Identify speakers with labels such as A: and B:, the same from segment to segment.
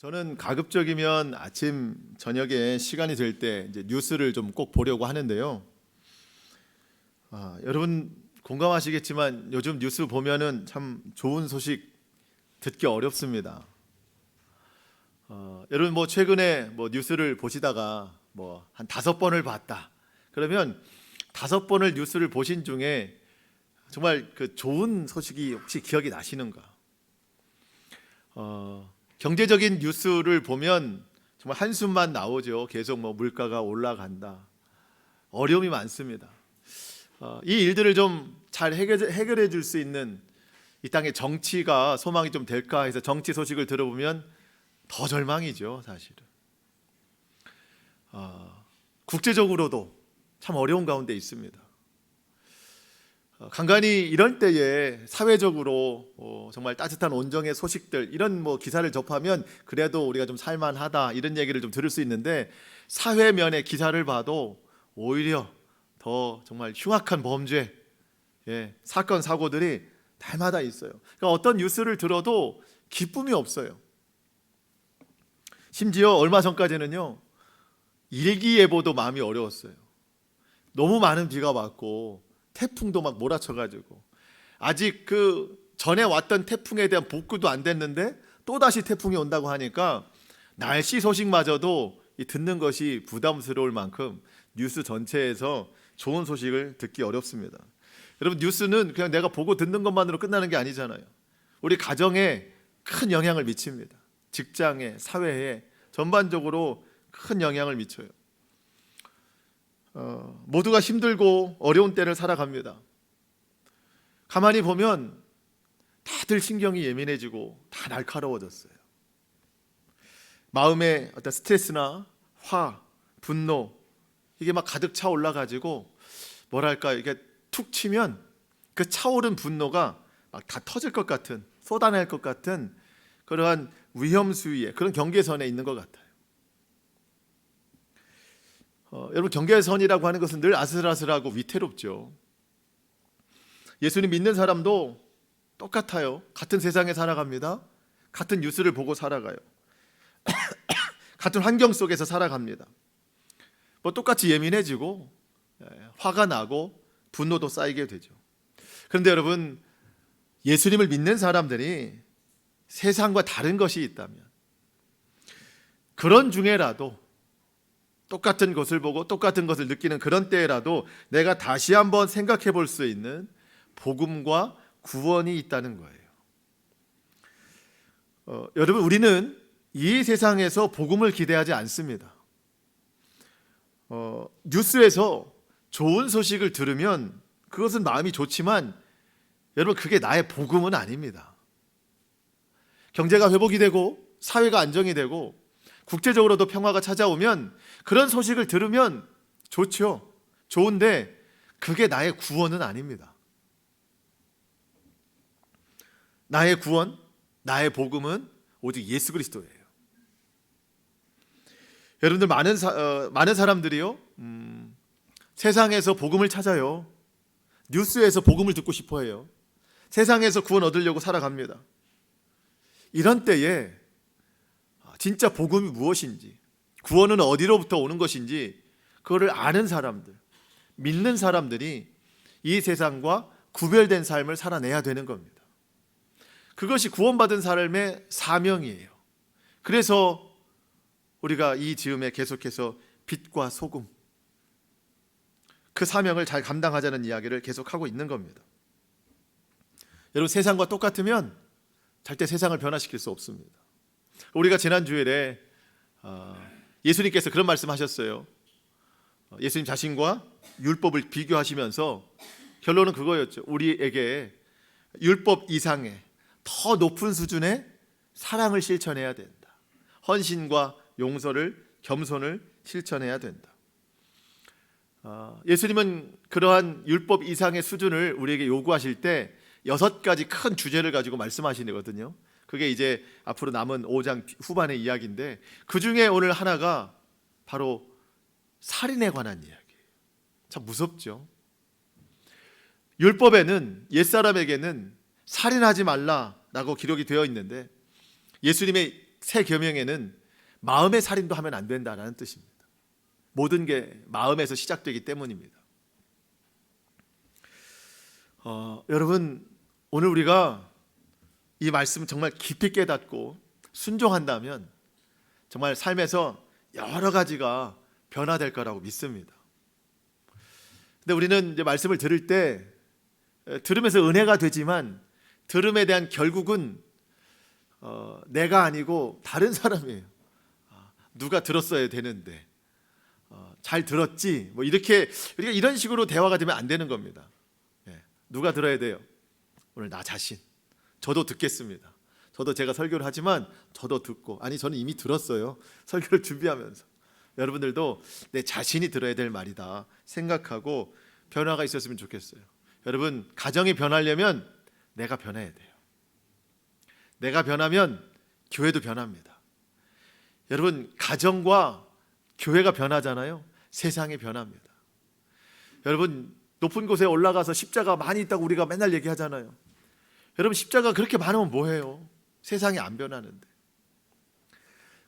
A: 저는 가급적이면 아침 저녁에 시간이 될 때 이제 뉴스를 좀 꼭 보려고 하는데요. 여러분 공감하시겠지만 요즘 뉴스 보면은 참 좋은 소식 듣기 어렵습니다. 여러분 뭐 최근에 뭐 뉴스를 보시다가 뭐 한 5번을 봤다. 그러면 5번을 뉴스를 보신 중에 정말 그 좋은 소식이 혹시 기억이 나시는가? 경제적인 뉴스를 보면 정말 한숨만 나오죠. 계속 뭐 물가가 올라간다. 어려움이 많습니다. 이 일들을 좀 잘 해결해 줄 수 있는 이 땅의 정치가 소망이 좀 될까 해서 정치 소식을 들어보면 더 절망이죠, 사실은. 국제적으로도 참 어려운 가운데 있습니다. 간간히 이런 때에 사회적으로 정말 따뜻한 온정의 소식들 이런 뭐 기사를 접하면 그래도 우리가 좀 살만하다 이런 얘기를 좀 들을 수 있는데 사회면의 기사를 봐도 오히려 더 정말 흉악한 범죄, 사건 사고들이 날마다 있어요. 그러니까 어떤 뉴스를 들어도 기쁨이 없어요. 심지어 얼마 전까지는요 일기예보도 마음이 어려웠어요. 너무 많은 비가 왔고 태풍도 막 몰아쳐가지고 아직 그 전에 왔던 태풍에 대한 복구도 안 됐는데 또다시 태풍이 온다고 하니까 날씨 소식마저도 듣는 것이 부담스러울 만큼 뉴스 전체에서 좋은 소식을 듣기 어렵습니다. 여러분 뉴스는 그냥 내가 보고 듣는 것만으로 끝나는 게 아니잖아요. 우리 가정에 큰 영향을 미칩니다. 직장에, 사회에 전반적으로 큰 영향을 미쳐요. 모두가 힘들고 어려운 때를 살아갑니다. 가만히 보면 다들 신경이 예민해지고 다 날카로워졌어요. 마음에 어떤 스트레스나 화, 분노 이게 막 가득 차 올라가지고 뭐랄까 이게 툭 치면 그 차오른 분노가 막 다 터질 것 같은 쏟아낼 것 같은 그러한 위험 수위에 그런 경계선에 있는 것 같아요. 여러분 경계선이라고 하는 것은 늘 아슬아슬하고 위태롭죠. 예수님 믿는 사람도 똑같아요. 같은 세상에 살아갑니다. 같은 뉴스를 보고 살아가요. 같은 환경 속에서 살아갑니다. 뭐 똑같이 예민해지고 화가 나고 분노도 쌓이게 되죠. 그런데 여러분 예수님을 믿는 사람들이 세상과 다른 것이 있다면 그런 중에라도 똑같은 것을 보고 똑같은 것을 느끼는 그런 때라도 내가 다시 한번 생각해 볼 수 있는 복음과 구원이 있다는 거예요. 여러분 우리는 이 세상에서 복음을 기대하지 않습니다. 뉴스에서 좋은 소식을 들으면 그것은 마음이 좋지만 여러분 그게 나의 복음은 아닙니다. 경제가 회복이 되고 사회가 안정이 되고 국제적으로도 평화가 찾아오면 그런 소식을 들으면 좋죠. 좋은데 그게 나의 구원은 아닙니다. 나의 구원, 나의 복음은 오직 예수 그리스도예요. 여러분들 많은 사람들이요 세상에서 복음을 찾아요. 뉴스에서 복음을 듣고 싶어해요. 세상에서 구원 얻으려고 살아갑니다. 이런 때에 진짜 복음이 무엇인지, 구원은 어디로부터 오는 것인지 그거를 아는 사람들, 믿는 사람들이 이 세상과 구별된 삶을 살아내야 되는 겁니다. 그것이 구원받은 사람의 사명이에요. 그래서 우리가 이 즈음에 계속해서 빛과 소금 그 사명을 잘 감당하자는 이야기를 계속하고 있는 겁니다. 여러분 세상과 똑같으면 절대 세상을 변화시킬 수 없습니다. 우리가 지난 주일에 예수님께서 그런 말씀하셨어요. 예수님 자신과 율법을 비교하시면서 결론은 그거였죠. 우리에게 율법 이상의 더 높은 수준의 사랑을 실천해야 된다. 헌신과 용서를 겸손을 실천해야 된다. 예수님은 그러한 율법 이상의 수준을 우리에게 요구하실 때 6가지 큰 주제를 가지고 말씀하시거든요. 그게 이제 앞으로 남은 5장 후반의 이야기인데 그 중에 오늘 하나가 바로 살인에 관한 이야기예요. 참 무섭죠. 율법에는 옛사람에게는 살인하지 말라라고 기록이 되어 있는데 예수님의 새 계명에는 마음의 살인도 하면 안 된다라는 뜻입니다. 모든 게 마음에서 시작되기 때문입니다. 여러분, 오늘 우리가 이 말씀 정말 깊이 깨닫고 순종한다면 정말 삶에서 여러 가지가 변화될 거라고 믿습니다. 근데 우리는 이제 말씀을 들을 때 들으면서 은혜가 되지만 들음에 대한 결국은 내가 아니고 다른 사람이에요. 누가 들었어야 되는데 잘 들었지? 뭐 이렇게 우리가 이런 식으로 대화가 되면 안 되는 겁니다. 누가 들어야 돼요? 오늘 나 자신. 저도 듣겠습니다. 저도 제가 설교를 하지만 저도 듣고, 아니 저는 이미 들었어요. 설교를 준비하면서. 여러분들도 내 자신이 들어야 될 말이다 생각하고 변화가 있었으면 좋겠어요. 여러분, 가정이 변하려면 내가 변해야 돼요. 내가 변하면 교회도 변합니다. 여러분, 가정과 교회가 변하잖아요. 세상이 변합니다. 여러분, 높은 곳에 올라가서 십자가 많이 있다고 우리가 맨날 얘기하잖아요. 여러분, 십자가 그렇게 많으면 뭐해요? 세상이 안 변하는데.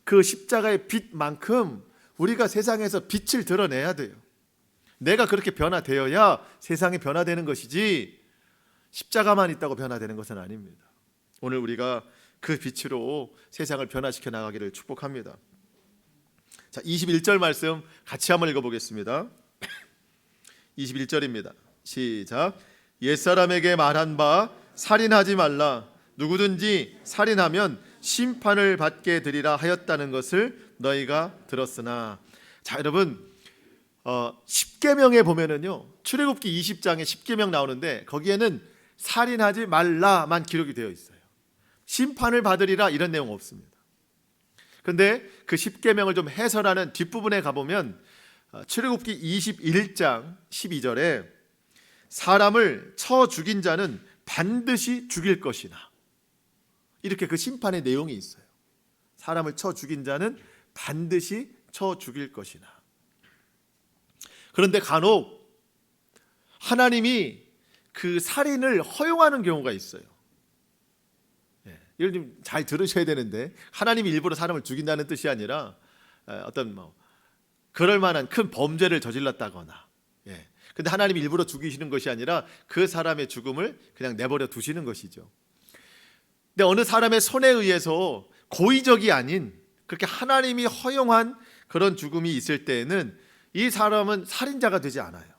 A: 그 십자가의 빛만큼 우리가 세상에서 빛을 드러내야 돼요. 내가 그렇게 변화되어야 세상이 변화되는 것이지 십자가만 있다고 변화되는 것은 아닙니다. 오늘 우리가 그 빛으로 세상을 변화시켜 나가기를 축복합니다. 자, 21절 말씀 같이 한번 읽어보겠습니다. 21절입니다. 시작. 옛사람에게 말한 바 살인하지 말라. 누구든지 살인하면 심판을 받게 되리라 하였다는 것을 너희가 들었으나. 자, 여러분, 10계명에 보면은요, 출애굽기 20장에 10계명 나오는데 거기에는 살인하지 말라만 기록이 되어 있어요. 심판을 받으리라 이런 내용 없습니다. 그런데 그 10계명을 좀 해설하는 뒷부분에 가보면 출애굽기 21장 12절에 사람을 쳐 죽인 자는 반드시 죽일 것이나, 이렇게 그 심판의 내용이 있어요. 사람을 쳐 죽인 자는 반드시 쳐 죽일 것이나. 그런데 간혹 하나님이 그 살인을 허용하는 경우가 있어요. 이걸 좀 잘 들으셔야 되는데, 하나님이 일부러 사람을 죽인다는 뜻이 아니라 어떤 그럴 만한 큰 범죄를 저질렀다거나, 근데 하나님이 일부러 죽이시는 것이 아니라 그 사람의 죽음을 그냥 내버려 두시는 것이죠. 근데 어느 사람의 손에 의해서 고의적이 아닌 그렇게 하나님이 허용한 그런 죽음이 있을 때에는 이 사람은 살인자가 되지 않아요.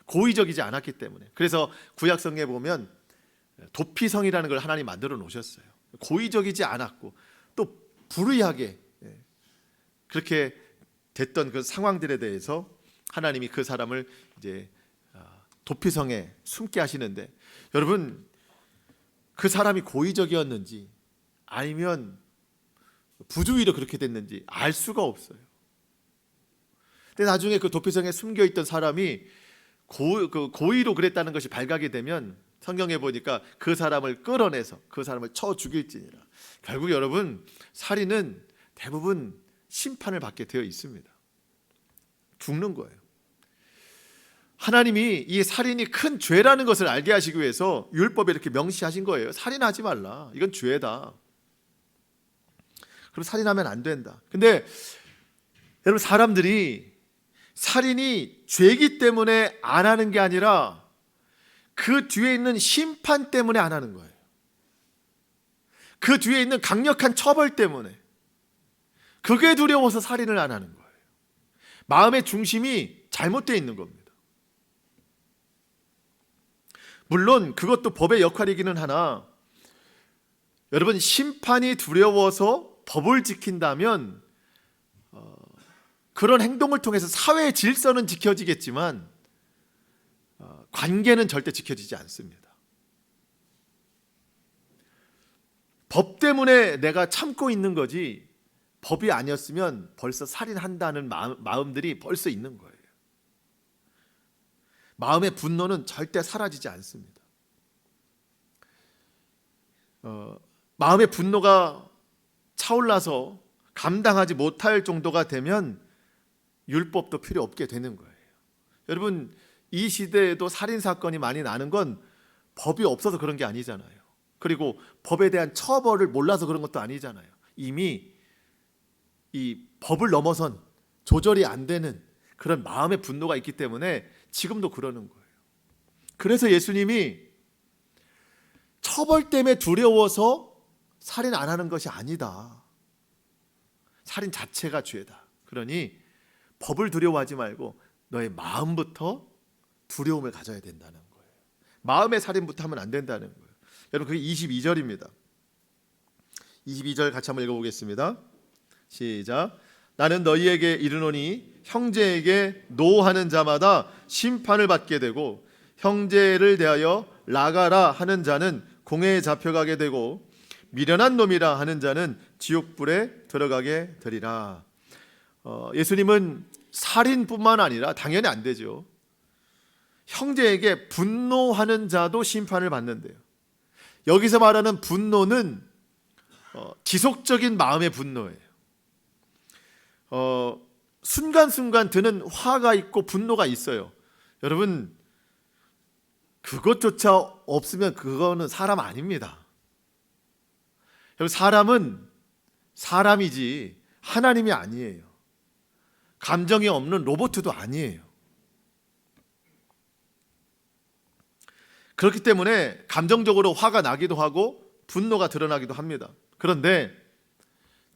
A: 고의적이지 않았기 때문에. 그래서 구약성경에 보면 도피성이라는 걸 하나님 만들어 놓으셨어요. 고의적이지 않았고 또 불의하게 그렇게 됐던 그 상황들에 대해서 하나님이 그 사람을 이제 도피성에 숨게 하시는데, 여러분, 그 사람이 고의적이었는지 아니면 부주의로 그렇게 됐는지 알 수가 없어요. 근데 나중에 그 도피성에 숨겨 있던 사람이 고의로 그랬다는 것이 발각이 되면 성경에 보니까 그 사람을 끌어내서 그 사람을 쳐 죽일지니라. 결국 여러분, 살인은 대부분 심판을 받게 되어 있습니다. 죽는 거예요. 하나님이 이 살인이 큰 죄라는 것을 알게 하시기 위해서 율법에 이렇게 명시하신 거예요. 살인하지 말라. 이건 죄다. 그럼 살인하면 안 된다. 근데 여러분, 사람들이 살인이 죄이기 때문에 안 하는 게 아니라 그 뒤에 있는 심판 때문에 안 하는 거예요. 그 뒤에 있는 강력한 처벌 때문에. 그게 두려워서 살인을 안 하는 거예요. 마음의 중심이 잘못되어 있는 겁니다. 물론 그것도 법의 역할이기는 하나, 여러분, 심판이 두려워서 법을 지킨다면 그런 행동을 통해서 사회의 질서는 지켜지겠지만 관계는 절대 지켜지지 않습니다. 법 때문에 내가 참고 있는 거지, 법이 아니었으면 벌써 살인한다는 마음들이 벌써 있는 거예요. 마음의 분노는 절대 사라지지 않습니다. 마음의 분노가 차올라서 감당하지 못할 정도가 되면 율법도 필요 없게 되는 거예요. 여러분, 이 시대에도 살인사건이 많이 나는 건 법이 없어서 그런 게 아니잖아요. 그리고 법에 대한 처벌을 몰라서 그런 것도 아니잖아요. 이미 이 법을 넘어선 조절이 안 되는 그런 마음의 분노가 있기 때문에 지금도 그러는 거예요. 그래서 예수님이 처벌 때문에 두려워서 살인 안 하는 것이 아니다. 살인 자체가 죄다. 그러니 법을 두려워하지 말고 너의 마음부터 두려움을 가져야 된다는 거예요. 마음의 살인부터 하면 안 된다는 거예요. 여러분, 그게 22절입니다. 22절 같이 한번 읽어보겠습니다. 시작. 나는 너희에게 이르노니 형제에게 노하는 자마다 심판을 받게 되고 형제를 대하여 나가라 하는 자는 공회에 잡혀가게 되고 미련한 놈이라 하는 자는 지옥불에 들어가게 되리라. 예수님은 살인뿐만 아니라 당연히 안 되죠. 형제에게 분노하는 자도 심판을 받는데요. 여기서 말하는 분노는 지속적인 마음의 분노예요. 순간순간 드는 화가 있고 분노가 있어요. 여러분, 그것조차 없으면 그거는 사람 아닙니다. 여러분, 사람은 사람이지 하나님이 아니에요. 감정이 없는 로봇도 아니에요. 그렇기 때문에 감정적으로 화가 나기도 하고 분노가 드러나기도 합니다. 그런데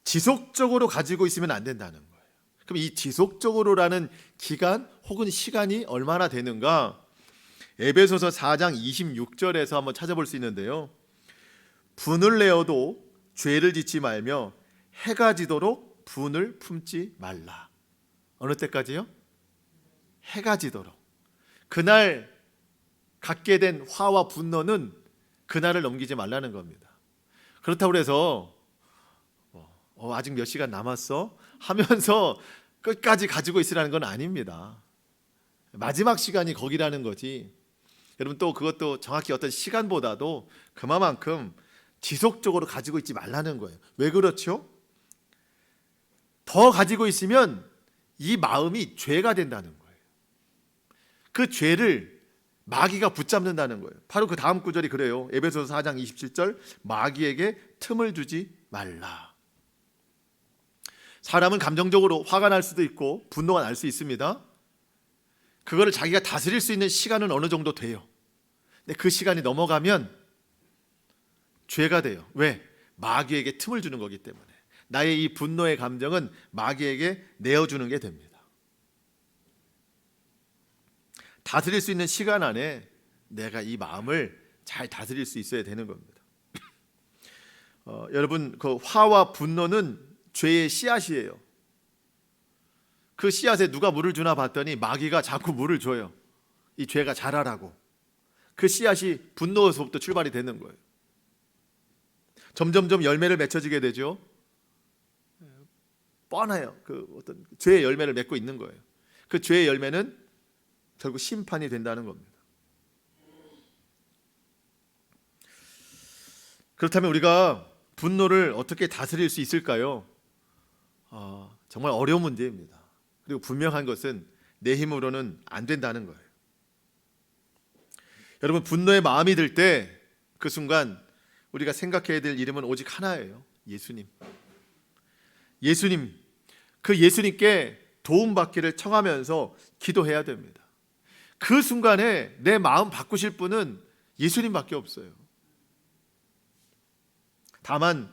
A: 지속적으로 가지고 있으면 안 된다는 거예요. 그럼 이 지속적으로라는 기간 혹은 시간이 얼마나 되는가? 에베소서 4장 26절에서 한번 찾아볼 수 있는데요. 분을 내어도 죄를 짓지 말며 해가 지도록 분을 품지 말라. 어느 때까지요? 해가 지도록. 그날 갖게 된 화와 분노는 그날을 넘기지 말라는 겁니다. 그렇다고 해서 아직 몇 시간 남았어 하면서 끝까지 가지고 있으라는 건 아닙니다. 마지막 시간이 거기라는 거지. 여러분, 또 그것도 정확히 어떤 시간보다도 그만큼 지속적으로 가지고 있지 말라는 거예요. 왜 그렇죠? 더 가지고 있으면 이 마음이 죄가 된다는 거예요. 그 죄를 마귀가 붙잡는다는 거예요. 바로 그 다음 구절이 그래요. 에베소서 4장 27절, 마귀에게 틈을 주지 말라. 사람은 감정적으로 화가 날 수도 있고 분노가 날 수 있습니다. 그거를 자기가 다스릴 수 있는 시간은 어느 정도 돼요. 근데 그 시간이 넘어가면 죄가 돼요. 왜? 마귀에게 틈을 주는 거기 때문에. 나의 이 분노의 감정은 마귀에게 내어주는 게 됩니다. 다스릴 수 있는 시간 안에 내가 이 마음을 잘 다스릴 수 있어야 되는 겁니다. 여러분, 그 화와 분노는 죄의 씨앗이에요. 그 씨앗에 누가 물을 주나 봤더니 마귀가 자꾸 물을 줘요. 이 죄가 자라라고. 그 씨앗이 분노에서부터 출발이 되는 거예요. 점점점 열매를 맺혀지게 되죠. 뻔해요. 그 어떤 죄의 열매를 맺고 있는 거예요. 그 죄의 열매는 결국 심판이 된다는 겁니다. 그렇다면 우리가 분노를 어떻게 다스릴 수 있을까요? 정말 어려운 문제입니다. 그리고 분명한 것은 내 힘으로는 안 된다는 거예요. 여러분, 분노의 마음이 들 때 그 순간 우리가 생각해야 될 이름은 오직 하나예요. 예수님. 예수님. 그 예수님께 도움받기를 청하면서 기도해야 됩니다. 그 순간에 내 마음 바꾸실 분은 예수님밖에 없어요. 다만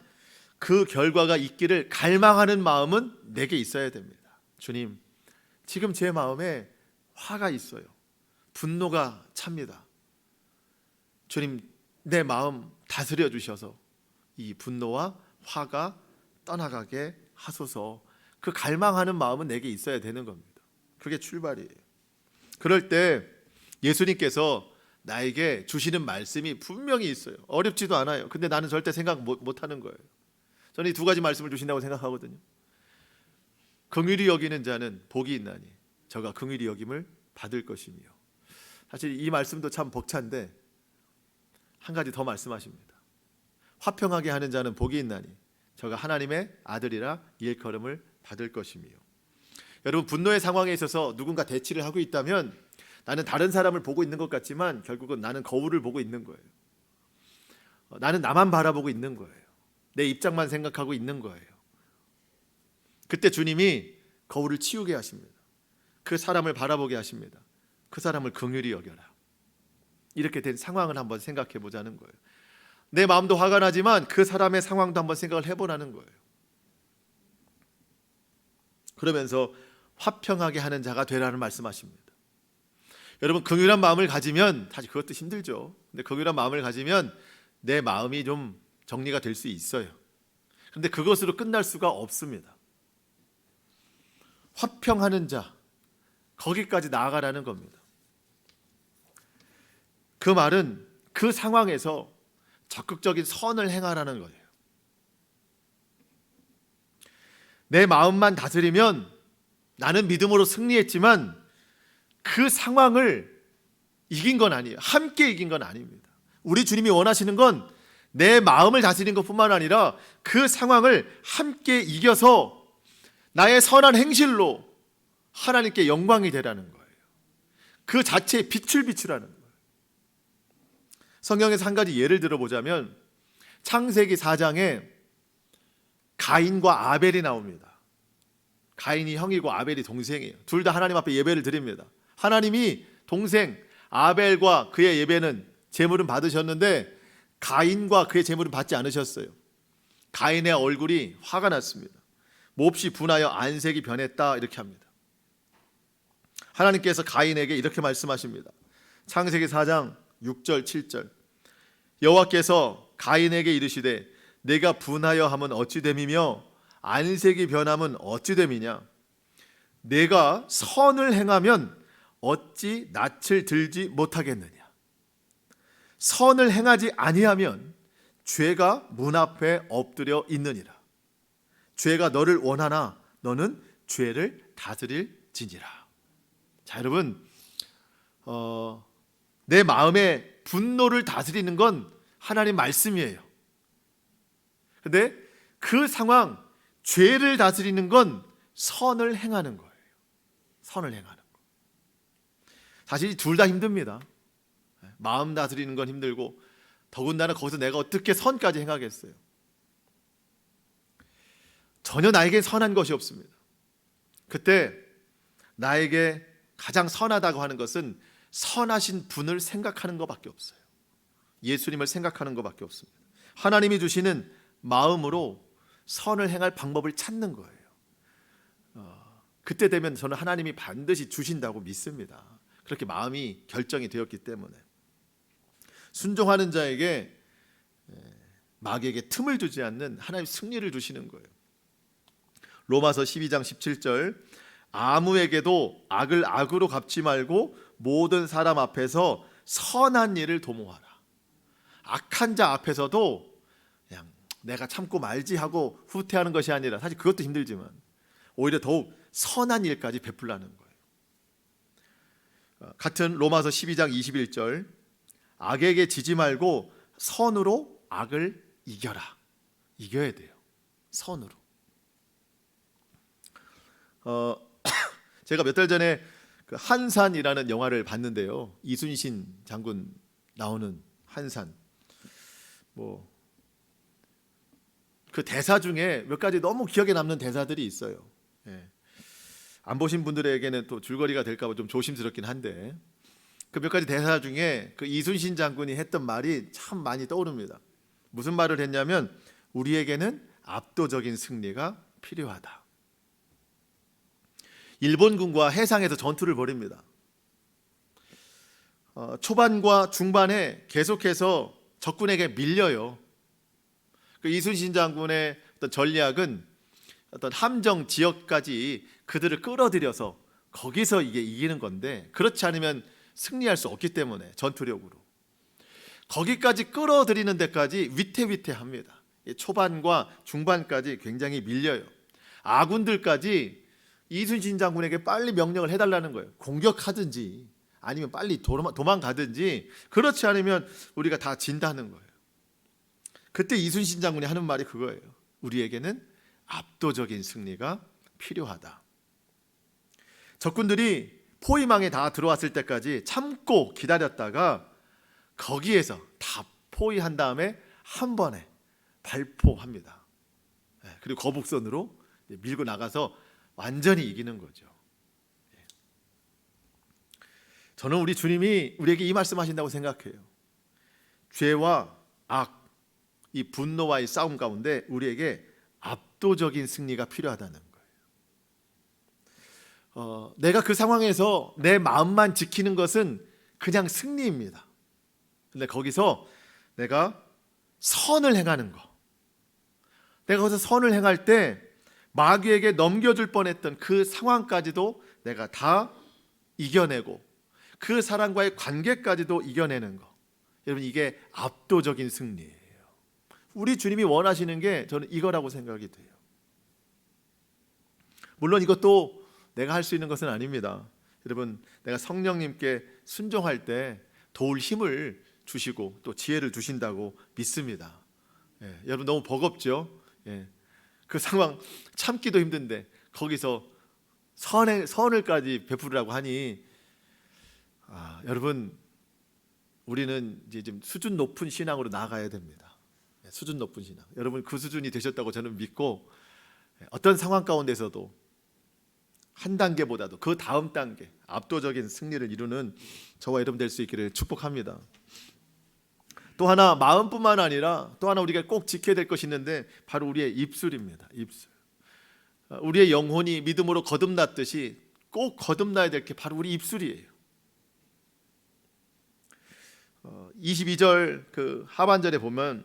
A: 그 결과가 있기를 갈망하는 마음은 내게 있어야 됩니다. 주님, 지금 제 마음에 화가 있어요. 분노가 찹니다. 주님, 내 마음 다스려 주셔서 이 분노와 화가 떠나가게 하소서. 그 갈망하는 마음은 내게 있어야 되는 겁니다. 그게 출발이에요. 그럴 때 예수님께서 나에게 주시는 말씀이 분명히 있어요. 어렵지도 않아요. 근데 나는 절대 생각 못하는 거예요. 저는 이 두 가지 말씀을 주신다고 생각하거든요. 긍휼히 여기는 자는 복이 있나니 저가 긍휼히 여김을 받을 것이며. 사실 이 말씀도 참 벅찬데 한 가지 더 말씀하십니다. 화평하게 하는 자는 복이 있나니 저가 하나님의 아들이라 일컬음을 받을 것이며. 여러분, 분노의 상황에 있어서 누군가 대치를 하고 있다면 나는 다른 사람을 보고 있는 것 같지만 결국은 나는 거울을 보고 있는 거예요. 나는 나만 바라보고 있는 거예요. 내 입장만 생각하고 있는 거예요. 그때 주님이 거울을 치우게 하십니다. 그 사람을 바라보게 하십니다. 그 사람을 긍휼히 여겨라. 이렇게 된 상황을 한번 생각해 보자는 거예요. 내 마음도 화가 나지만 그 사람의 상황도 한번 생각을 해보라는 거예요. 그러면서 화평하게 하는 자가 되라는 말씀하십니다. 여러분, 긍휼한 마음을 가지면, 사실 그것도 힘들죠. 근데 긍휼한 마음을 가지면 내 마음이 좀 정리가 될 수 있어요. 그런데 그것으로 끝날 수가 없습니다. 화평하는 자, 거기까지 나아가라는 겁니다. 그 말은 그 상황에서 적극적인 선을 행하라는 거예요. 내 마음만 다스리면 나는 믿음으로 승리했지만 그 상황을 이긴 건 아니에요. 함께 이긴 건 아닙니다. 우리 주님이 원하시는 건 내 마음을 다스리는 것뿐만 아니라 그 상황을 함께 이겨서 나의 선한 행실로 하나님께 영광이 되라는 거예요. 그 자체에 빛을 비추라는 거예요. 성경에서 한 가지 예를 들어보자면 창세기 4장에 가인과 아벨이 나옵니다. 가인이 형이고 아벨이 동생이에요. 둘 다 하나님 앞에 예배를 드립니다. 하나님이 동생 아벨과 그의 예배는 제물은 받으셨는데 가인과 그의 제물은 받지 않으셨어요. 가인의 얼굴이 화가 났습니다. 몹시 분하여 안색이 변했다, 이렇게 합니다. 하나님께서 가인에게 이렇게 말씀하십니다. 창세기 4장 6절 7절 여호와께서 가인에게 이르시되 내가 분하여 함은 어찌 됨이며 안색이 변함은 어찌 됨이냐. 내가 선을 행하면 어찌 낯을 들지 못하겠느냐. 선을 행하지 아니하면 죄가 문 앞에 엎드려 있느니라. 죄가 너를 원하나 너는 죄를 다스릴지니라. 자, 여러분, 내 마음의 분노를 다스리는 건 하나님 말씀이에요. 근데 그 상황, 죄를 다스리는 건 선을 행하는 거예요. 선을 행하는 거. 사실 둘 다 힘듭니다. 마음 다스리는 건 힘들고 더군다나 거기서 내가 어떻게 선까지 행하겠어요. 전혀 나에겐 선한 것이 없습니다. 그때 나에게 가장 선하다고 하는 것은 선하신 분을 생각하는 것밖에 없어요. 예수님을 생각하는 것밖에 없습니다. 하나님이 주시는 마음으로 선을 행할 방법을 찾는 거예요. 그때 되면 저는 하나님이 반드시 주신다고 믿습니다. 그렇게 마음이 결정이 되었기 때문에. 순종하는 자에게, 마귀에게 틈을 두지 않는 하나님 승리를 주시는 거예요. 로마서 12장 17절 아무에게도 악을 악으로 갚지 말고 모든 사람 앞에서 선한 일을 도모하라. 악한 자 앞에서도 그냥 내가 참고 말지 하고 후퇴하는 것이 아니라, 사실 그것도 힘들지만 오히려 더욱 선한 일까지 베풀라는 거예요. 같은 로마서 12장 21절 악에게 지지 말고 선으로 악을 이겨라. 이겨야 돼요. 선으로. 제가 몇 달 전에 그 한산이라는 영화를 봤는데요. 이순신 장군 나오는 한산. 그 대사 중에 몇 가지 너무 기억에 남는 대사들이 있어요. 안 보신 분들에게는 또 줄거리가 될까 봐 좀 조심스럽긴 한데, 그 몇 가지 대사 중에 그 이순신 장군이 했던 말이 참 많이 떠오릅니다. 무슨 말을 했냐면 우리에게는 압도적인 승리가 필요하다. 일본군과 해상에서 전투를 벌입니다. 초반과 중반에 계속해서 적군에게 밀려요. 그 이순신 장군의 어떤 전략은 어떤 함정 지역까지 그들을 끌어들여서 거기서 이게 이기는 건데, 그렇지 않으면 승리할 수 없기 때문에 전투력으로 거기까지 끌어들이는 데까지 위태위태합니다. 초반과 중반까지 굉장히 밀려요. 아군들까지 이순신 장군에게 빨리 명령을 해달라는 거예요. 공격하든지 아니면 빨리 도망가든지, 그렇지 않으면 우리가 다 진다는 거예요. 그때 이순신 장군이 하는 말이 그거예요. 우리에게는 압도적인 승리가 필요하다. 적군들이 포위망에 다 들어왔을 때까지 참고 기다렸다가 거기에서 다 포위한 다음에 한 번에 발포합니다. 그리고 거북선으로 밀고 나가서 완전히 이기는 거죠. 저는 우리 주님이 우리에게 이 말씀하신다고 생각해요. 죄와 악, 이 분노와의 싸움 가운데 우리에게 압도적인 승리가 필요하다는 거예요. 내가 그 상황에서 내 마음만 지키는 것은 그냥 승리입니다. 근데 거기서 내가 선을 행하는 거, 내가 거기서 선을 행할 때 마귀에게 넘겨줄 뻔했던 그 상황까지도 내가 다 이겨내고 그 사람과의 관계까지도 이겨내는 거, 여러분 이게 압도적인 승리예요. 우리 주님이 원하시는 게 저는 이거라고 생각이 돼요. 물론 이것도 내가 할 수 있는 것은 아닙니다. 여러분, 내가 성령님께 순종할 때 도울 힘을 주시고 또 지혜를 주신다고 믿습니다. 여러분 너무 버겁죠? 그 상황 참기도 힘든데 거기서 선을까지 베풀으라고 하니 여러분 우리는 이제 좀 수준 높은 신앙으로 나아가야 됩니다. 수준 높은 신앙. 여러분 그 수준이 되셨다고 저는 믿고 어떤 상황 가운데서도 한 단계보다도 그 다음 단계 압도적인 승리를 이루는 저와 여러분 될 수 있기를 축복합니다. 또 하나 마음뿐만 아니라 또 하나 우리가 꼭 지켜야 될 것이 있는데 바로 우리의 입술입니다. 입술. 우리의 영혼이 믿음으로 거듭났듯이 꼭 거듭나야 될 게 바로 우리 입술이에요. 22절 그 하반절에 보면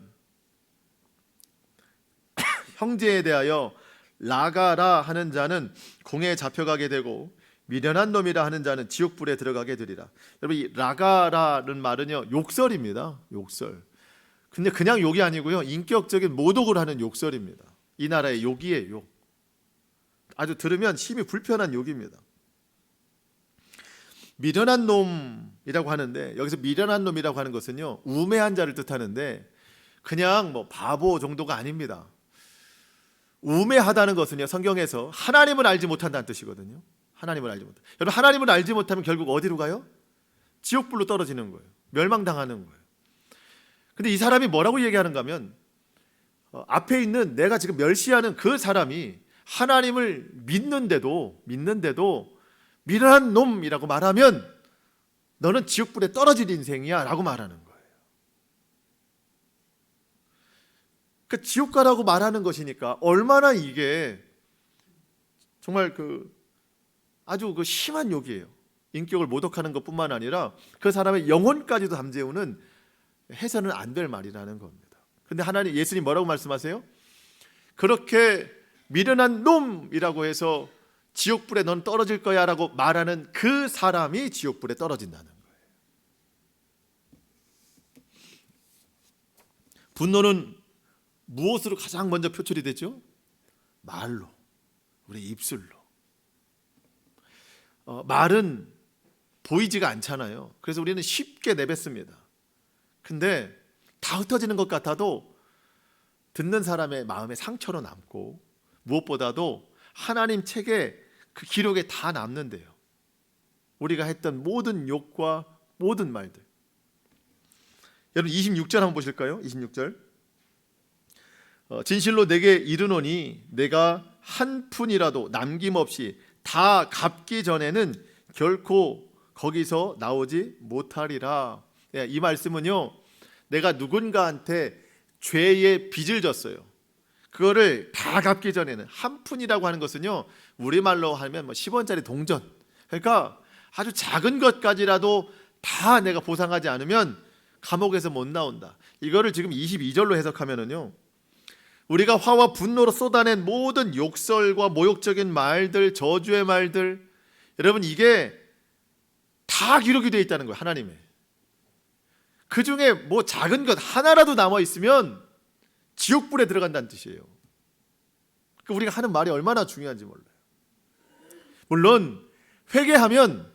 A: 형제에 대하여 라가라 하는 자는 공에 잡혀가게 되고 미련한 놈이라 하는 자는 지옥불에 들어가게 되리라. 여러분 이 라가라는 말은요 욕설입니다. 욕설. 근데 그냥 욕이 아니고요 인격적인 모독을 하는 욕설입니다. 이 나라의 욕이에요. 욕. 아주 들으면 심히 불편한 욕입니다. 미련한 놈이라고 하는데 여기서 미련한 놈이라고 하는 것은요 우매한 자를 뜻하는데 그냥 뭐 바보 정도가 아닙니다. 우매하다는 것은요 성경에서 하나님을 알지 못한다는 뜻이거든요. 하나님을 알지 못한다. 여러분 하나님을 알지 못하면 결국 어디로 가요? 지옥불로 떨어지는 거예요. 멸망당하는 거예요. 근데 이 사람이 뭐라고 얘기하는가 하면 앞에 있는 내가 지금 멸시하는 그 사람이 하나님을 믿는데도 미련한 놈이라고 말하면 너는 지옥불에 떨어질 인생이야 라고 말하는 거예요. 그 지옥 가라고 말하는 것이니까 얼마나 이게 정말 아주 심한 욕이에요. 인격을 모독하는 것뿐만 아니라 그 사람의 영혼까지도 잠재우는 해서는 안 될 말이라는 겁니다. 근데 하나님 예수님 뭐라고 말씀하세요? 그렇게 미련한 놈이라고 해서 지옥불에 넌 떨어질 거야 라고 말하는 그 사람이 지옥불에 떨어진다는 거예요. 분노는 무엇으로 가장 먼저 표출이 되죠? 말로, 우리 입술로. 말은 보이지가 않잖아요. 그래서 우리는 쉽게 내뱉습니다. 근데 다 흩어지는 것 같아도 듣는 사람의 마음에 상처로 남고 무엇보다도 하나님 책에 그 기록에 다 남는데요. 우리가 했던 모든 욕과 모든 말들. 여러분 26절 한번 보실까요? 26절. 진실로 내게 이르노니 내가 한 푼이라도 남김없이 다 갚기 전에는 결코 거기서 나오지 못하리라. 이 말씀은요, 내가 누군가한테 죄의 빚을 졌어요. 그거를 다 갚기 전에는 한 푼이라고 하는 것은요 우리말로 하면 10원짜리 동전, 그러니까 아주 작은 것까지라도 다 내가 보상하지 않으면 감옥에서 못 나온다. 이거를 지금 22절로 해석하면은요 우리가 화와 분노로 쏟아낸 모든 욕설과 모욕적인 말들, 저주의 말들, 여러분 이게 다 기록이 되어 있다는 거예요. 하나님의. 그 중에 뭐 작은 것 하나라도 남아 있으면 지옥불에 들어간다는 뜻이에요. 우리가 하는 말이 얼마나 중요한지 몰라요. 물론 회개하면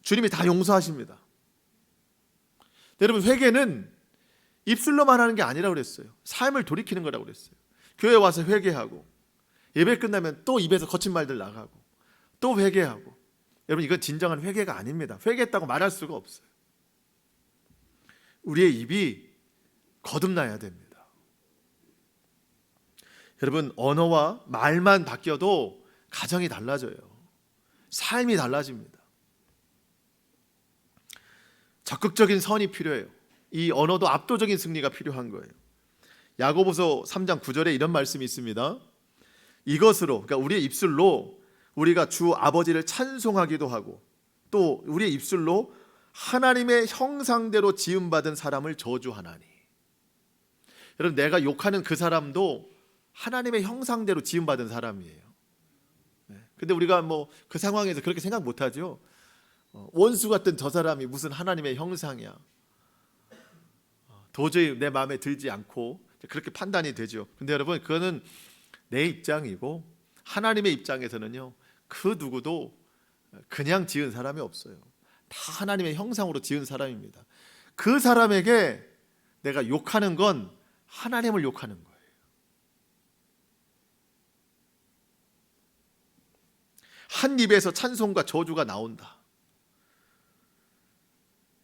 A: 주님이 다 용서하십니다. 여러분 회개는 입술로만 하는 게 아니라고 그랬어요. 삶을 돌이키는 거라고 그랬어요. 교회 와서 회개하고 예배 끝나면 또 입에서 거친 말들 나가고 또 회개하고. 여러분 이건 진정한 회개가 아닙니다. 회개했다고 말할 수가 없어요. 우리의 입이 거듭나야 됩니다. 여러분, 언어와 말만 바뀌어도 가정이 달라져요. 삶이 달라집니다. 적극적인 선이 필요해요. 이 언어도 압도적인 승리가 필요한 거예요. 야고보서 3장 9절에 이런 말씀이 있습니다. 이것으로, 그러니까 우리의 입술로 우리가 주 아버지를 찬송하기도 하고, 또 우리의 입술로 하나님의 형상대로 지음받은 사람을 저주하나니. 여러분, 내가 욕하는 그 사람도 하나님의 형상대로 지음받은 사람이에요. 근데 우리가 뭐 그 상황에서 그렇게 생각 못하죠. 원수 같은 저 사람이 무슨 하나님의 형상이야. 도저히 내 마음에 들지 않고 그렇게 판단이 되죠. 근데 여러분, 그거는 내 입장이고 하나님의 입장에서는요, 그 누구도 그냥 지은 사람이 없어요. 다 하나님의 형상으로 지은 사람입니다. 그 사람에게 내가 욕하는 건 하나님을 욕하는 거예요. 한 입에서 찬송과 저주가 나온다.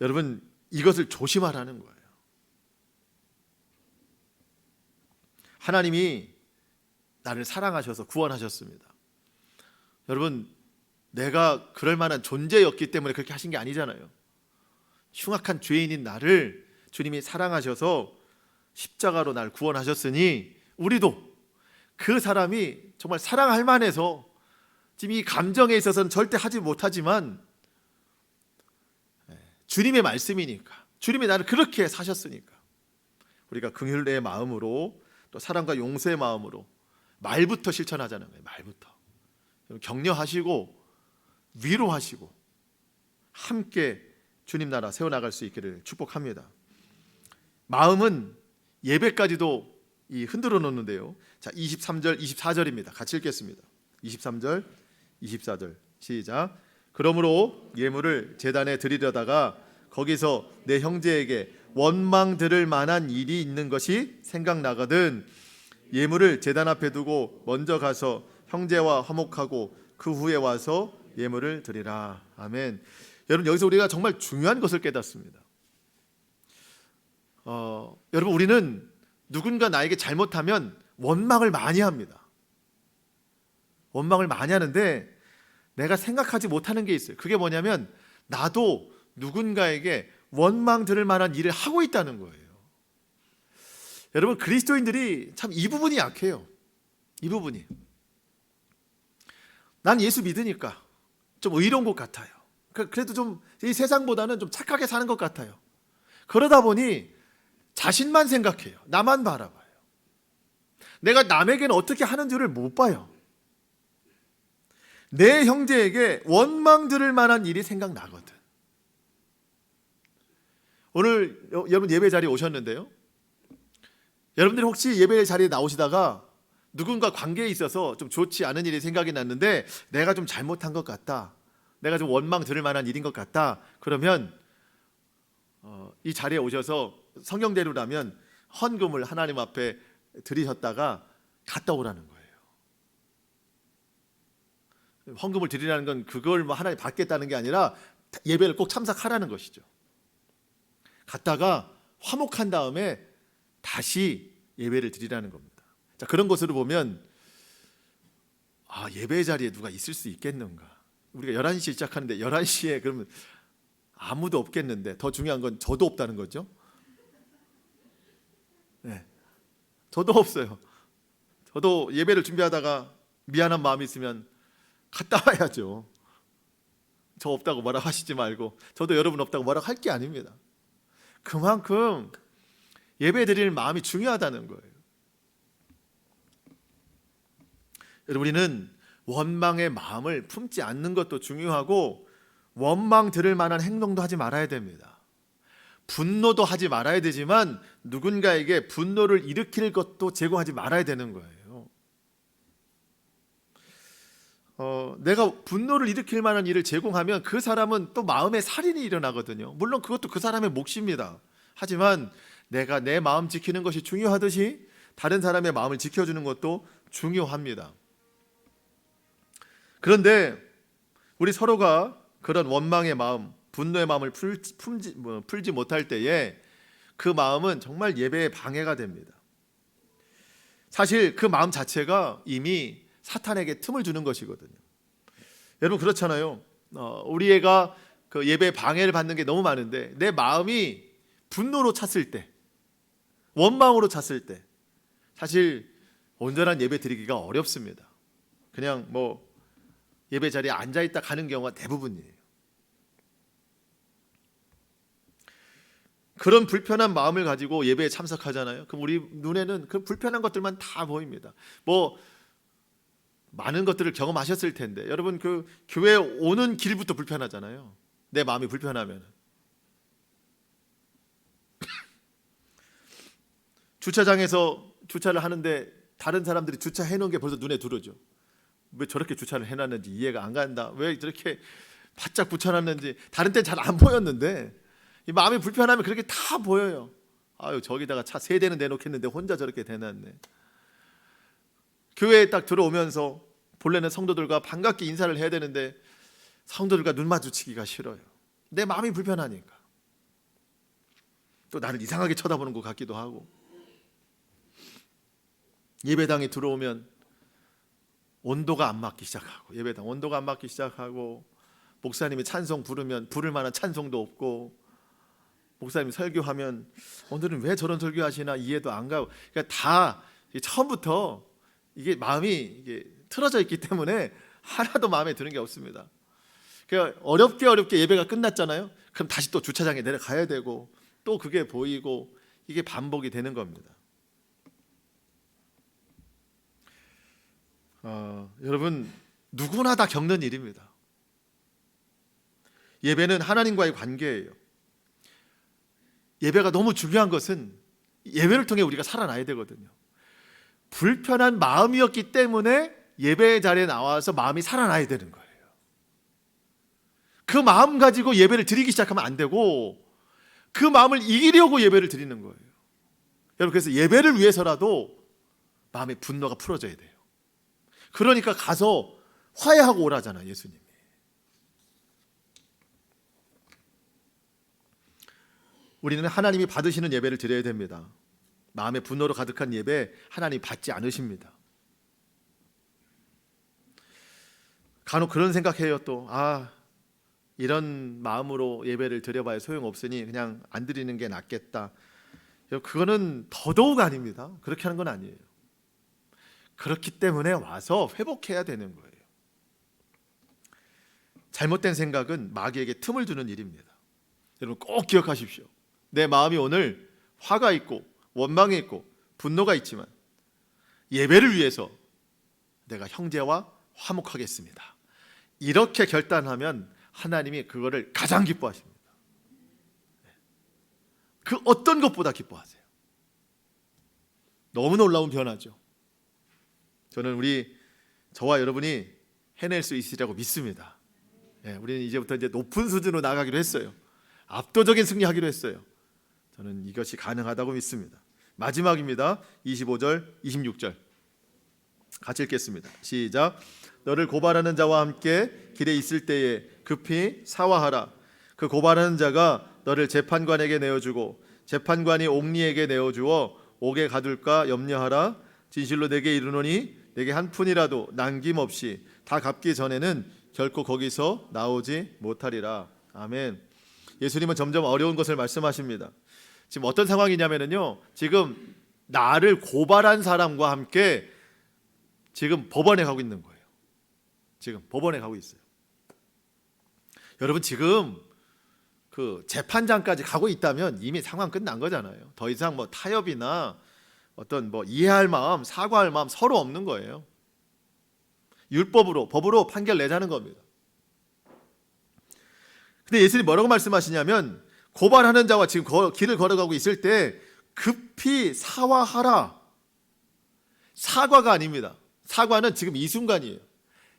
A: 여러분, 이것을 조심하라는 거예요. 하나님이 나를 사랑하셔서 구원하셨습니다. 여러분, 내가 그럴 만한 존재였기 때문에 그렇게 하신 게 아니잖아요. 흉악한 죄인인 나를 주님이 사랑하셔서 십자가로 날 구원하셨으니 우리도 그 사람이 정말 사랑할 만해서 지금 이 감정에 있어서는 절대 하지 못하지만 주님의 말씀이니까, 주님이 나를 그렇게 사셨으니까 우리가 긍휼의 마음으로, 또 사랑과 용서의 마음으로 말부터 실천하자는 거예요. 말부터 격려하시고 위로하시고 함께 주님 나라 세워나갈 수 있기를 축복합니다. 마음은 예배까지도 흔들어 놓는데요. 자, 23절 24절입니다. 같이 읽겠습니다. 23절 24절 시작. 그러므로 예물을 제단에 드리려다가 거기서 내 형제에게 원망 들을 만한 일이 있는 것이 생각나거든 예물을 제단 앞에 두고 먼저 가서 형제와 화목하고 그 후에 와서 예물을 드리라. 아멘. 여러분, 여기서 우리가 정말 중요한 것을 깨닫습니다. 여러분, 우리는 누군가 나에게 잘못하면 원망을 많이 합니다. 원망을 많이 하는데 내가 생각하지 못하는 게 있어요. 그게 뭐냐면 나도 누군가에게 원망 들을 만한 일을 하고 있다는 거예요. 여러분, 그리스도인들이 참 이 부분이 약해요. 이 부분이. 난 예수 믿으니까 좀 의로운 것 같아요. 그래도 좀 이 세상보다는 좀 착하게 사는 것 같아요. 그러다 보니 자신만 생각해요. 나만 바라봐요. 내가 남에게는 어떻게 하는 줄을 못 봐요. 내 형제에게 원망 들을 만한 일이 생각나거든. 오늘 여러분 예배 자리에 오셨는데요. 여러분들이 혹시 예배 자리에 나오시다가 누군가 관계에 있어서 좀 좋지 않은 일이 생각이 났는데 내가 좀 잘못한 것 같다, 내가 좀 원망 들을 만한 일인 것 같다, 그러면 이 자리에 오셔서 성경대로라면 헌금을 하나님 앞에 드리셨다가 갔다 오라는 거예요. 헌금을 드리라는 건 그걸 뭐 하나님 받겠다는 게 아니라 예배를 꼭 참석하라는 것이죠. 갔다가 화목한 다음에 다시 예배를 드리라는 겁니다. 자, 그런 것으로 보면 예배 자리에 누가 있을 수 있겠는가? 우리가 11시에 시작하는데 11시에 그러면 아무도 없겠는데, 더 중요한 건 저도 없다는 거죠. 네, 저도 없어요. 저도 예배를 준비하다가 미안한 마음이 있으면 갔다 와야죠. 저 없다고 뭐라고 하시지 말고, 저도 여러분 없다고 뭐라고 할 게 아닙니다. 그만큼 예배 드릴 마음이 중요하다는 거예요. 여러분, 우리는 원망의 마음을 품지 않는 것도 중요하고 원망 들을 만한 행동도 하지 말아야 됩니다. 분노도 하지 말아야 되지만 누군가에게 분노를 일으킬 것도 제공하지 말아야 되는 거예요. 내가 분노를 일으킬 만한 일을 제공하면 그 사람은 또 마음에 살인이 일어나거든요. 물론 그것도 그 사람의 몫입니다. 하지만 내가 내 마음 지키는 것이 중요하듯이 다른 사람의 마음을 지켜주는 것도 중요합니다. 그런데 우리 서로가 그런 원망의 마음, 분노의 마음을 풀지 못할 때에 그 마음은 정말 예배에 방해가 됩니다. 사실 그 마음 자체가 이미 사탄에게 틈을 주는 것이거든요. 여러분 그렇잖아요. 우리 애가 그 예배 방해를 받는 게 너무 많은데 내 마음이 분노로 찼을 때, 원망으로 찼을 때 사실 온전한 예배 드리기가 어렵습니다. 그냥 뭐 예배 자리에 앉아 있다 가는 경우가 대부분이에요. 그런 불편한 마음을 가지고 예배에 참석하잖아요. 그럼 우리 눈에는 그 불편한 것들만 다 보입니다. 뭐 많은 것들을 경험하셨을 텐데 여러분 그 교회 오는 길부터 불편하잖아요. 내 마음이 불편하면 주차장에서 주차를 하는데 다른 사람들이 주차해 놓은 게 벌써 눈에 들어오죠. 왜 저렇게 주차를 해놨는지 이해가 안 간다. 왜 저렇게 바짝 붙여놨는지 다른 때 잘 안 보였는데 이 마음이 불편하면 그렇게 다 보여요. 아유 저기다가 차 3대는 내놓겠는데 혼자 저렇게 대놨네. 교회에 딱 들어오면서 본래는 성도들과 반갑게 인사를 해야 되는데 성도들과 눈 마주치기가 싫어요. 내 마음이 불편하니까. 또 나를 이상하게 쳐다보는 것 같기도 하고. 예배당에 들어오면 온도가 안 맞기 시작하고, 예배당 온도가 안 맞기 시작하고, 목사님이 찬송 부르면 부를 만한 찬송도 없고, 목사님이 설교하면 오늘은 왜 저런 설교하시나 이해도 안 가고, 그러니까 다 처음부터 이게 마음이 이게 틀어져 있기 때문에 하나도 마음에 드는 게 없습니다. 그러니까 어렵게 예배가 끝났잖아요. 그럼 다시 또 주차장에 내려가야 되고 또 그게 보이고 이게 반복이 되는 겁니다. 여러분 누구나 다 겪는 일입니다. 예배는 하나님과의 관계예요. 예배가 너무 중요한 것은 예배를 통해 우리가 살아나야 되거든요. 불편한 마음이었기 때문에 예배 자리에 나와서 마음이 살아나야 되는 거예요. 그 마음 가지고 예배를 드리기 시작하면 안 되고 그 마음을 이기려고 예배를 드리는 거예요. 여러분 그래서 예배를 위해서라도 마음의 분노가 풀어져야 돼요. 그러니까 가서 화해하고 오라잖아 예수님이. 우리는 하나님이 받으시는 예배를 드려야 됩니다. 마음의 분노로 가득한 예배 하나님 받지 않으십니다. 간혹 그런 생각해요. 또 이런 마음으로 예배를 드려봐야 소용없으니 그냥 안 드리는 게 낫겠다. 그거는 더더욱 아닙니다. 그렇게 하는 건 아니에요. 그렇기 때문에 와서 회복해야 되는 거예요. 잘못된 생각은 마귀에게 틈을 주는 일입니다. 여러분 꼭 기억하십시오. 내 마음이 오늘 화가 있고 원망이 있고 분노가 있지만 예배를 위해서 내가 형제와 화목하겠습니다. 이렇게 결단하면 하나님이 그거를 가장 기뻐하십니다. 그 어떤 것보다 기뻐하세요. 너무 놀라운 변화죠. 저는 저와 여러분이 해낼 수 있으리라고 믿습니다. 우리는 이제부터 이제 높은 수준으로 나가기로 했어요. 압도적인 승리하기로 했어요. 저는 이것이 가능하다고 믿습니다. 마지막입니다. 25절, 26절 같이 읽겠습니다. 시작. 너를 고발하는 자와 함께 길에 있을 때에 급히 사화하라. 그 고발하는 자가 너를 재판관에게 내어주고 재판관이 옥리에게 내어주어 옥에 가둘까 염려하라. 진실로 내게 이르노니 내게 한 푼이라도 남김없이 다 갚기 전에는 결코 거기서 나오지 못하리라. 아멘. 예수님은 점점 어려운 것을 말씀하십니다. 지금 어떤 상황이냐면요, 지금 나를 고발한 사람과 함께 지금 법원에 가고 있는 거예요. 지금 법원에 가고 있어요. 여러분 지금 그 재판장까지 가고 있다면 이미 상황 끝난 거잖아요. 더 이상 뭐 타협이나 어떤 뭐 이해할 마음, 사과할 마음 서로 없는 거예요. 율법으로, 법으로 판결 내자는 겁니다. 근데 예수님이 뭐라고 말씀하시냐면 고발하는 자와 지금 길을 걸어가고 있을 때 급히 사화하라. 사과가 아닙니다. 사과는 지금 이 순간이에요.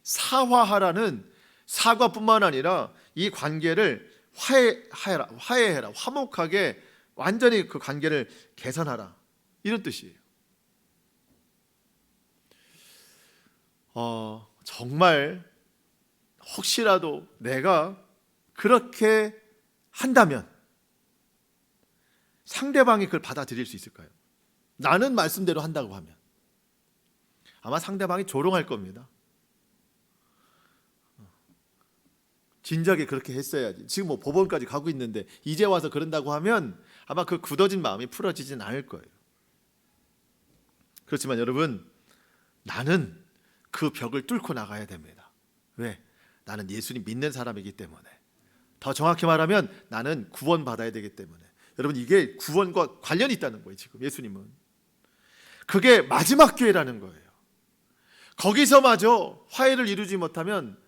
A: 사화하라는 사과뿐만 아니라 이 관계를 화해해라. 화목하게 완전히 그 관계를 개선하라. 이런 뜻이에요. 정말 혹시라도 내가 그렇게 한다면 상대방이 그걸 받아들일 수 있을까요? 나는 말씀대로 한다고 하면 아마 상대방이 조롱할 겁니다. 진작에 그렇게 했어야지. 지금 뭐 법원까지 가고 있는데 이제 와서 그런다고 하면 아마 그 굳어진 마음이 풀어지진 않을 거예요. 그렇지만 여러분, 나는 그 벽을 뚫고 나가야 됩니다. 왜? 나는 예수님 믿는 사람이기 때문에. 더 정확히 말하면 나는 구원받아야 되기 때문에. 여러분, 이게 구원과 관련이 있다는 거예요. 지금 예수님은 그게 마지막 기회라는 거예요. 거기서마저 화해를 이루지 못하면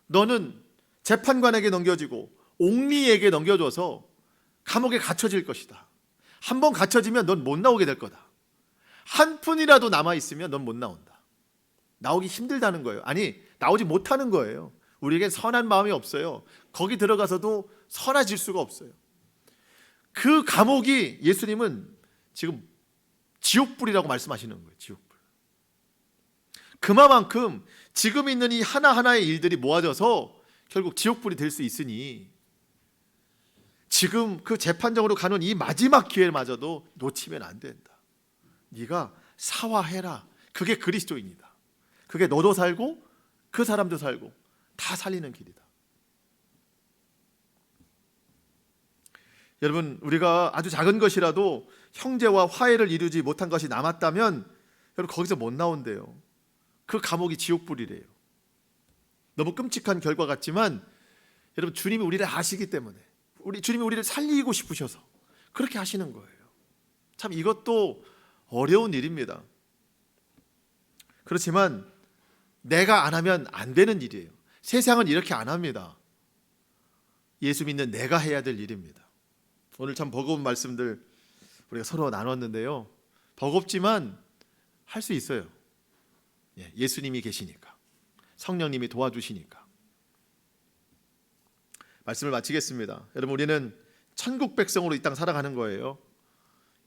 A: 너는 재판관에게 넘겨지고 옥리에게 넘겨줘서 감옥에 갇혀질 것이다. 한 번 갇혀지면 넌 못 나오게 될 거다. 한 푼이라도 남아있으면 넌 못 나온다. 나오기 힘들다는 거예요. 아니, 나오지 못하는 거예요. 우리에겐 선한 마음이 없어요. 거기 들어가서도 선해질 수가 없어요. 그 감옥이 예수님은 지금 지옥불이라고 말씀하시는 거예요. 지옥불. 그만큼 지금 있는 이 하나하나의 일들이 모아져서 결국 지옥불이 될 수 있으니 지금 그 재판정으로 가는 이 마지막 기회마저도 놓치면 안 된다. 네가 사화해라. 그게 그리스도인이다. 그게 너도 살고 그 사람도 살고 다 살리는 길이다. 여러분, 우리가 아주 작은 것이라도 형제와 화해를 이루지 못한 것이 남았다면 여러분 거기서 못 나온대요. 그 감옥이 지옥불이래요. 너무 끔찍한 결과 같지만 여러분, 주님이 우리를 아시기 때문에 주님이 우리를 살리고 싶으셔서 그렇게 하시는 거예요. 참 이것도 어려운 일입니다. 그렇지만 내가 안 하면 안 되는 일이에요. 세상은 이렇게 안 합니다. 예수 믿는 내가 해야 될 일입니다. 오늘 참 버거운 말씀들 우리가 서로 나눴는데요. 버겁지만 할 수 있어요. 예수님이 계시니까, 성령님이 도와주시니까. 말씀을 마치겠습니다. 여러분, 우리는 천국 백성으로 이 땅 살아가는 거예요.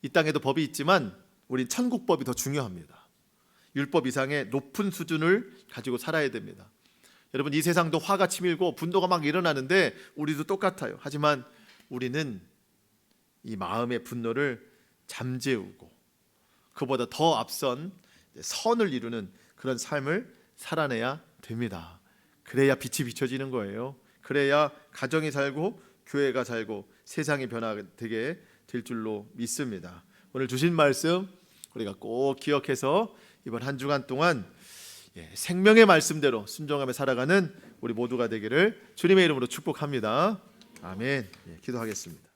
A: 이 땅에도 법이 있지만 우린 천국법이 더 중요합니다. 율법 이상의 높은 수준을 가지고 살아야 됩니다. 여러분, 이 세상도 화가 치밀고 분노가 막 일어나는데 우리도 똑같아요. 하지만 우리는 이 마음의 분노를 잠재우고 그보다 더 앞선 선을 이루는 그런 삶을 살아내야 됩니다. 그래야 빛이 비춰지는 거예요. 그래야 가정이 살고 교회가 살고 세상이 변화되게 될 줄로 믿습니다. 오늘 주신 말씀 우리가 꼭 기억해서 이번 한 주간 동안 생명의 말씀대로 순종하며 살아가는 우리 모두가 되기를 주님의 이름으로 축복합니다. 아멘. 기도하겠습니다.